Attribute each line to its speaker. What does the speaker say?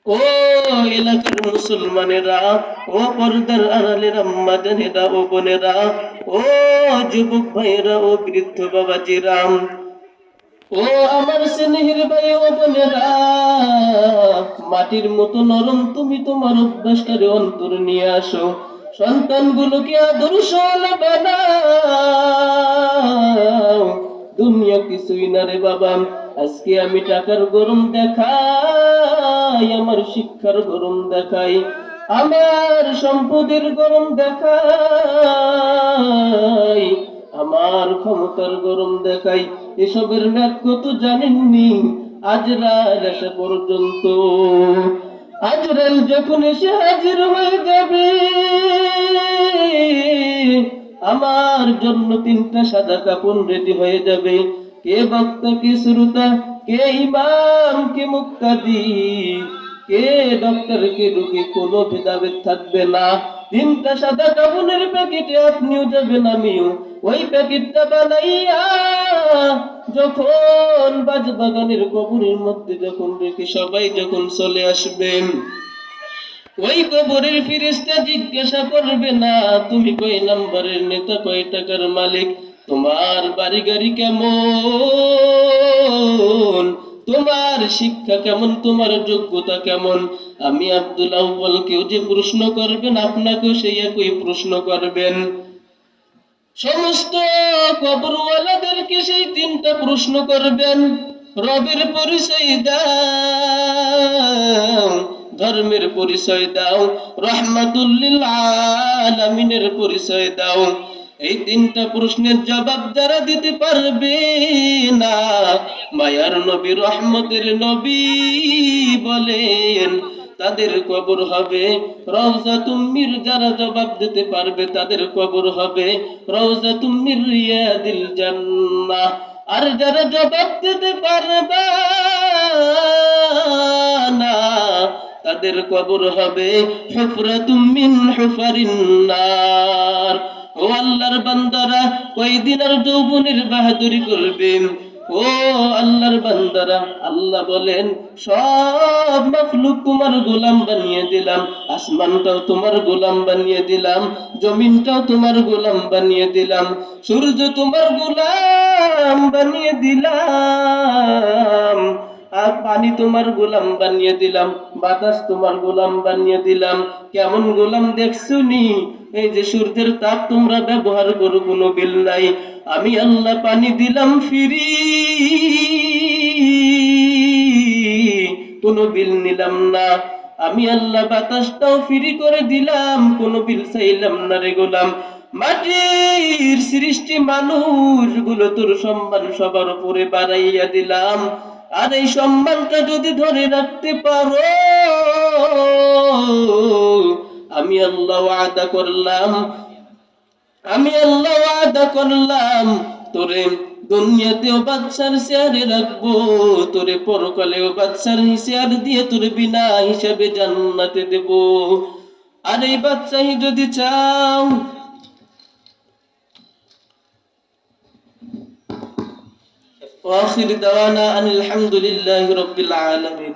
Speaker 1: ও এলাকার মুসলমানেরা, ও পর্দার আড়ালের আম্মা জানেরা, ও বোনেরা, ও যুবক ভাইয়েরা, ও বৃদ্ধ বাবাজিরা, ও আমার স্নেহের ভাই ও বোনেরা, মাটির মতো নরম তুমি তোমার অভ্যাসটারে অন্তর নিয়ে আসো। সন্তানগুলোকে আদর্শওয়ালা বানাও। দুনিয়া কিছুই না রে বাবা। আজকে আমি টাকার গরম দেখাই, আমার শিক্ষার গরম দেখাই, আমার সম্পদের গরম দেখাই, আমার ক্ষমতার গরম দেখাই, এসবের ম্যাথ কত জানেননি? আজরাইল আসা পর্যন্ত। আজরাইল যখন এসে হাজির হয়ে যাবে, আমার জন্য 3টা সাদা কাপড় রেডি হয়ে যাবে। কে বক্তা, কে শ্রোতা, কে ইমাম, কে মুক্তাদি, কে ডক্টর, কে রোগী, কোনো ভেদাভেদ থাকবে না। 3টা সাদা কাপড়ের প্যাকেটে আপনিও যাবেন, আমিও। ওই প্যাকেটটা বানাইয়া যখন বাজবাগানের কবরের মধ্যে যখন রেখে সবাই যখন চলে আসবেন, ওই কবরের ফেরেশতা জিজ্ঞাসা করবে না তুমি কয় নাম্বারের নেতা, কয় টাকার মালিক, তোমার বাড়ি গাড়ি কেমন, তোমার শিক্ষা কেমন, তোমার যোগ্যতা কেমন। আমি আব্দুল আউয়ালকেও যে প্রশ্ন করবেন, আপনাকেও সেই একই প্রশ্ন করবেন। সমস্ত কবরওয়ালাদেরকে সেই 3টা প্রশ্ন করবেন। রবের পরিচয় দাও, ধর্মের পরিচয় দাও, রহমাতুল লিল আলামিনের পরিচয় দাও। এই 3টা প্রশ্নের জবাব যারা দিতে পারবে না, মায়ার নবী, রহমতের নবী বলেন তাদের কবর হবে রওজাতুম মির, যারা জবাব দিতে পারবে তাদের কবর হবে রওজাতুম মির রিয়াদিল জান্নাহ। আর যারা জবাব দিতে পারবে না, তাদের কবর হবে হুফরাতুম মিন হুফারিন নার। ও আল্লাহর বান্দারা, কয়দিন আর যৌবনের বাহাদুরি করবে? ও আল্লাহর বান্দারা, আল্লাহ বলেন সব মাখলুক তোমার গোলাম বানিয়ে দিলাম, আসমানটাও তোমার গোলাম বানিয়ে দিলাম, জমিনটাও তোমার গোলাম বানিয়ে দিলাম, সূর্য তোমার গোলাম বানিয়ে দিলাম, আর পানি তোমার গোলাম বানিয়ে দিলাম, বাতাস তোমার গোলাম বানিয়ে দিলাম। কেমন গোলাম দেখছো নি? এই যে সূর্যের তাপ তোমরা ব্যবহার করো, কোনো বিল নাই। আমি আল্লাহ পানি দিলাম ফ্রি, কোনো বিল নিলাম না। আমি আল্লাহ বাতাসটাও ফ্রি করে দিলাম, কোনো বিল চাইলাম না রে গোলাম। মাটির সৃষ্টি মানুষগুলো তোর সম্মান সবার উপরে বাড়াইয়া দিলাম। আর এই সম্মানটা যদি ধরে রাখতে পারো, আমি আল্লাহ ওয়াদা করলাম, আমি আল্লাহ ওয়াদা করলাম তোরে দুনিয়াতেও বাদশার চেয়ারে রাখবো, তোরে পরকালেও বাদশার চেয়ার দিয়ে তোরে বিনা হিসাবে জান্নাতে দেব। আর এই বাদশাহী যদি চাও, ওয়াখির দাওয়ানা আনিল হামদুলিল্লাহি রাব্বিল আলামিন।